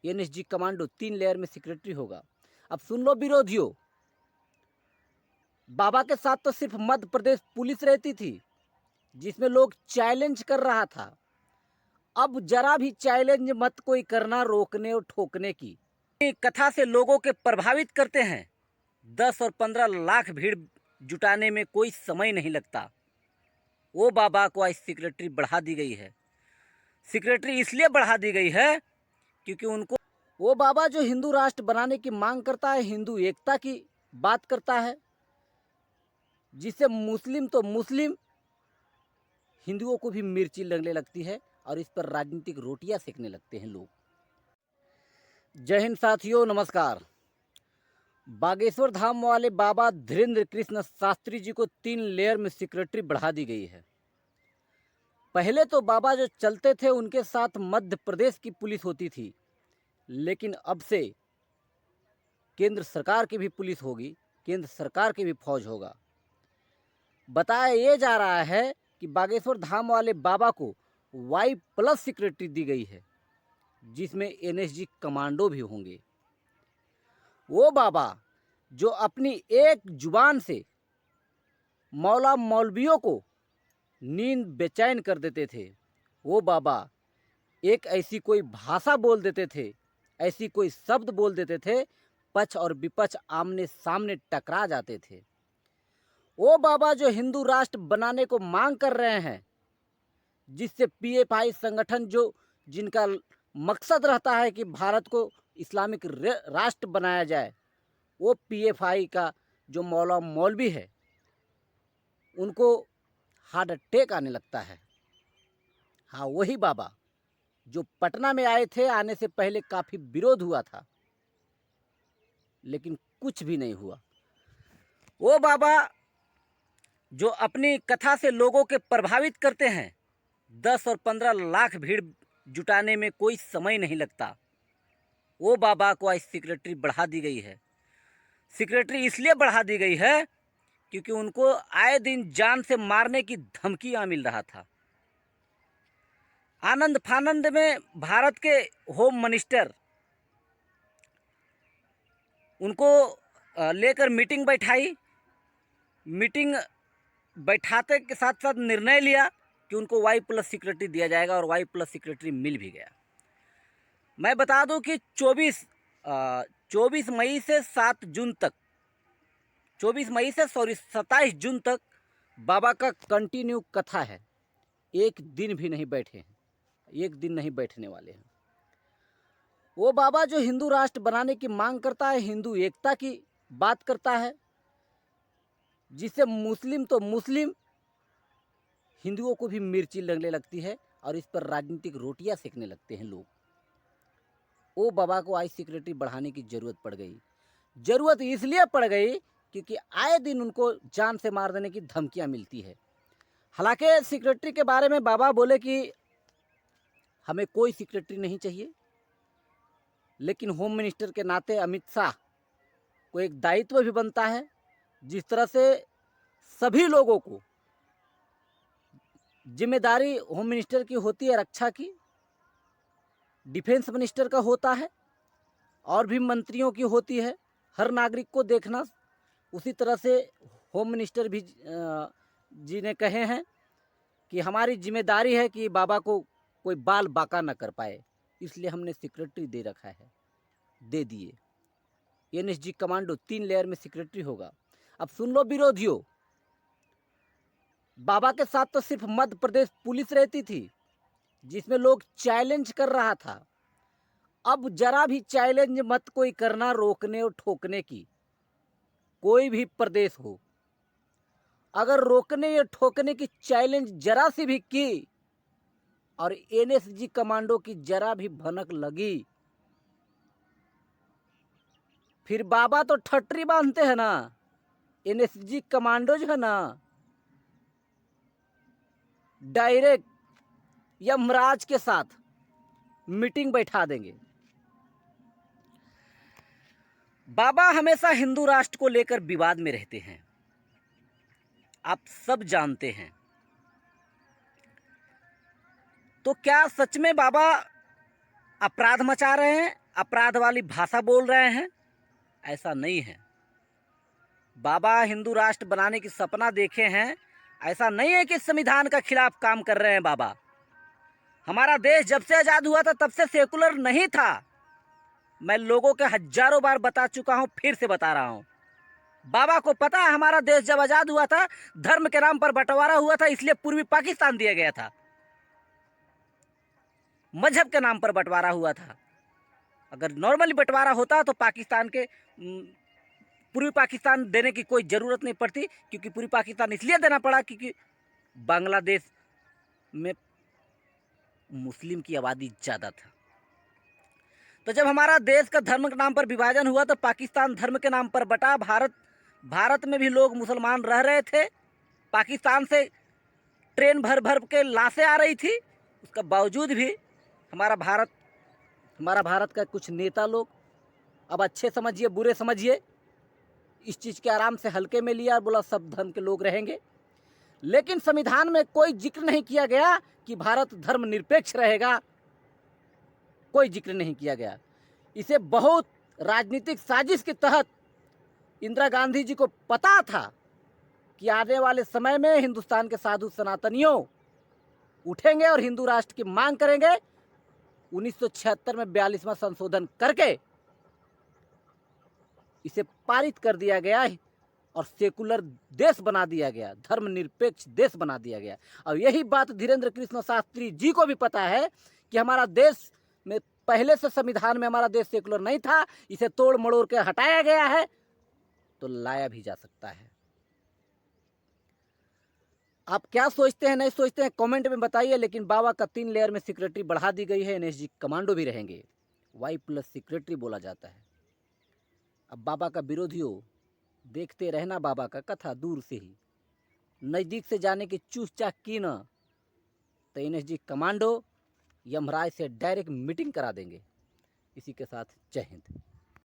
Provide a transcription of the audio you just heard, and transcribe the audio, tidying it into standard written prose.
NSG commando 3 layer में secretary होगा। अब सुन लो विरोधियों, बाबा के साथ तो सिर्फ मध्य प्रदेश पुलिस रहती थी जिसमें लोग चैलेंज कर रहा था। अब जरा भी चैलेंज मत कोई करना रोकने और ठोकने की। कथा से लोगों के प्रभावित करते हैं। 10 और 15 लाख भीड़ जुटाने में कोई समय नहीं लगता। वो बाबा को आज सेक्रेटरी बढ़ा दी गई है। सेक्रेटरी इसलिए बढ़ा दी गई है क्योंकि उनको वो बाबा जो हिंदू राष्ट्र बनाने की मांग करता है, हिंदू एकता की बात करता है, जिससे मुस्लिम तो मुस्लिम, हिंदुओं को भी मिर्ची लगने लगती है और इस पर राजनीतिक रोटियां सेकने लगते हैं लोग। जय हिंद साथियों, नमस्कार। बागेश्वर धाम वाले बाबा धीरेन्द्र कृष्ण शास्त्री जी को 3 लेयर में सेक्रेटरी बढ़ा दी गई है। पहले तो बाबा जो चलते थे उनके साथ मध्य प्रदेश की पुलिस होती थी, लेकिन अब से केंद्र सरकार की भी पुलिस होगी, केंद्र सरकार की भी फौज होगा। बताया ये जा रहा है कि बागेश्वर धाम वाले बाबा को Y+ सेक्रेटरी दी गई है, जिसमें एनएसजी कमांडो भी होंगे। वो बाबा जो अपनी एक जुबान से मौला मौलवियों को नींद बेचैन कर देते थे, वो बाबा एक ऐसी कोई भाषा बोल देते थे, ऐसी कोई शब्द बोल देते थे, पक्ष और विपक्ष आमने सामने टकरा जाते थे। वो बाबा जो हिंदू राष्ट्र बनाने को मांग कर रहे हैं, जिससे पीएफआई संगठन जो जिनका मकसद रहता है कि भारत को इस्लामिक राष्ट्र बनाया जाए, वो पीएफआई का जो मौला मौलवी है उनको हार्ट अटैक आने लगता है। हाँ, वही बाबा जो पटना में आए थे, आने से पहले काफ़ी विरोध हुआ था, लेकिन कुछ भी नहीं हुआ। वो बाबा जो अपनी कथा से लोगों के प्रभावित करते हैं। 10 और 15 लाख भीड़ जुटाने में कोई समय नहीं लगता। वो बाबा को आज सेक्रेटरी बढ़ा दी गई है। सेक्रेटरी इसलिए बढ़ा दी गई है क्योंकि उनको आए दिन जान से मारने की धमकियां मिल रहा था। आनंद फानंद में भारत के होम मिनिस्टर उनको लेकर मीटिंग बैठाई। मीटिंग बैठाते के साथ साथ निर्णय लिया कि उनको Y+ सेक्रेटरी दिया जाएगा और Y+ सेक्रेटरी मिल भी गया। मैं बता दूं कि 24 मई से 7 जून तक 27 जून तक बाबा का कंटिन्यू कथा है। एक दिन भी नहीं बैठे हैं, एक दिन नहीं बैठने वाले हैं। वो बाबा जो हिंदू राष्ट्र बनाने की मांग करता है, हिंदू एकता की बात करता है, जिससे मुस्लिम तो मुस्लिम, हिंदुओं को भी मिर्ची लगने लगती है और इस पर राजनीतिक रोटियां सेकने लगते हैं लोग। वो बाबा को आज सेक्रेटरी बढ़ाने की जरूरत पड़ गई। जरूरत इसलिए पड़ गई क्योंकि आए दिन उनको जान से मार देने की धमकियां मिलती है। हालांकि सेक्रेटरी के बारे में बाबा बोले कि हमें कोई सेक्रेटरी नहीं चाहिए, लेकिन होम मिनिस्टर के नाते अमित शाह को एक दायित्व भी बनता है। जिस तरह से सभी लोगों को जिम्मेदारी होम मिनिस्टर की होती है रक्षा की, डिफेंस मिनिस्टर का होता है, और भी मंत्रियों की होती है हर नागरिक को देखना, उसी तरह से होम मिनिस्टर भी जी ने कहे हैं कि हमारी जिम्मेदारी है कि बाबा को कोई बाल बाका न कर पाए, इसलिए हमने सेक्रेटरी दे रखा है, दे दिए। एनएसजी कमांडो 3 लेयर में सेक्रेटरी होगा। अब सुन लो विरोधियों, बाबा के साथ तो सिर्फ मध्य प्रदेश पुलिस रहती थी जिसमें लोग चैलेंज कर रहा था। अब जरा भी चैलेंज मत कोई करना रोकने और ठोकने की। कोई भी प्रदेश हो, अगर रोकने या ठोकने की चैलेंज जरा सी भी की और एनएसजी कमांडो की जरा भी भनक लगी, फिर बाबा तो ठट्टी बांधते हैं ना। एनएसजी कमांडो जो है ना, डायरेक्ट यमराज के साथ मीटिंग बैठा देंगे। बाबा हमेशा हिंदू राष्ट्र को लेकर विवाद में रहते हैं, आप सब जानते हैं। तो क्या सच में बाबा अपराध मचा रहे हैं अपराध वाली भाषा बोल रहे हैं, ऐसा नहीं है। बाबा हिंदू राष्ट्र बनाने की सपना देखे हैं, ऐसा नहीं है कि संविधान का खिलाफ काम कर रहे हैं बाबा। हमारा देश जब से आज़ाद हुआ था तब से सेकुलर नहीं था। मैं लोगों के हजारों बार बता चुका हूं, फिर से बता रहा हूं। बाबा को पता है हमारा देश जब आज़ाद हुआ था धर्म के नाम पर बंटवारा हुआ था, इसलिए पूर्वी पाकिस्तान दिया गया था। मजहब के नाम पर बंटवारा हुआ था। अगर नॉर्मली बंटवारा होता तो पाकिस्तान के पूर्वी पाकिस्तान देने की कोई ज़रूरत नहीं पड़ती, क्योंकि पूर्वी पाकिस्तान इसलिए देना पड़ा क्योंकि बांग्लादेश में मुस्लिम की आबादी ज़्यादा था। तो जब हमारा देश का धर्म के नाम पर विभाजन हुआ तो पाकिस्तान धर्म के नाम पर बटा। भारत में भी लोग मुसलमान रह रहे थे। पाकिस्तान से ट्रेन भर भर के लाशें आ रही थी, उसका बावजूद भी हमारा भारत का कुछ नेता लोग, अब अच्छे समझिए बुरे समझिए, इस चीज़ के आराम से हल्के में लिया और बोला सब धर्म के लोग रहेंगे। लेकिन संविधान में कोई जिक्र नहीं किया गया कि भारत धर्म निरपेक्ष रहेगा, कोई जिक्र नहीं किया गया। इसे बहुत राजनीतिक साजिश के तहत इंदिरा गांधी जी को पता था कि आने वाले समय में हिंदुस्तान के साधु सनातनियों उठेंगे और हिंदू राष्ट्र की मांग करेंगे। 1976 में 42वां संशोधन करके इसे पारित कर दिया गया और सेकुलर देश बना दिया गया, धर्मनिरपेक्ष देश बना दिया गया। और यही बात धीरेन्द्र कृष्ण शास्त्री जी को भी पता है कि हमारा देश में पहले से संविधान में हमारा देश सेकुलर नहीं था, इसे तोड़ मड़ोड़ के हटाया गया है, तो लाया भी जा सकता है। आप क्या सोचते हैं, नहीं सोचते हैं, कमेंट में बताइए। लेकिन बाबा का 3 लेयर में सिक्योरिटी बढ़ा दी गई है, एनएसजी कमांडो भी रहेंगे, Y+ सिक्योरिटी बोला जाता है। अब बाबा का विरोधियों देखते रहना बाबा का कथा दूर से ही, नज़दीक से जाने की चूस चाक की न तो एनएसजी कमांडो यमराज से डायरेक्ट मीटिंग करा देंगे। इसी के साथ जय हिंद।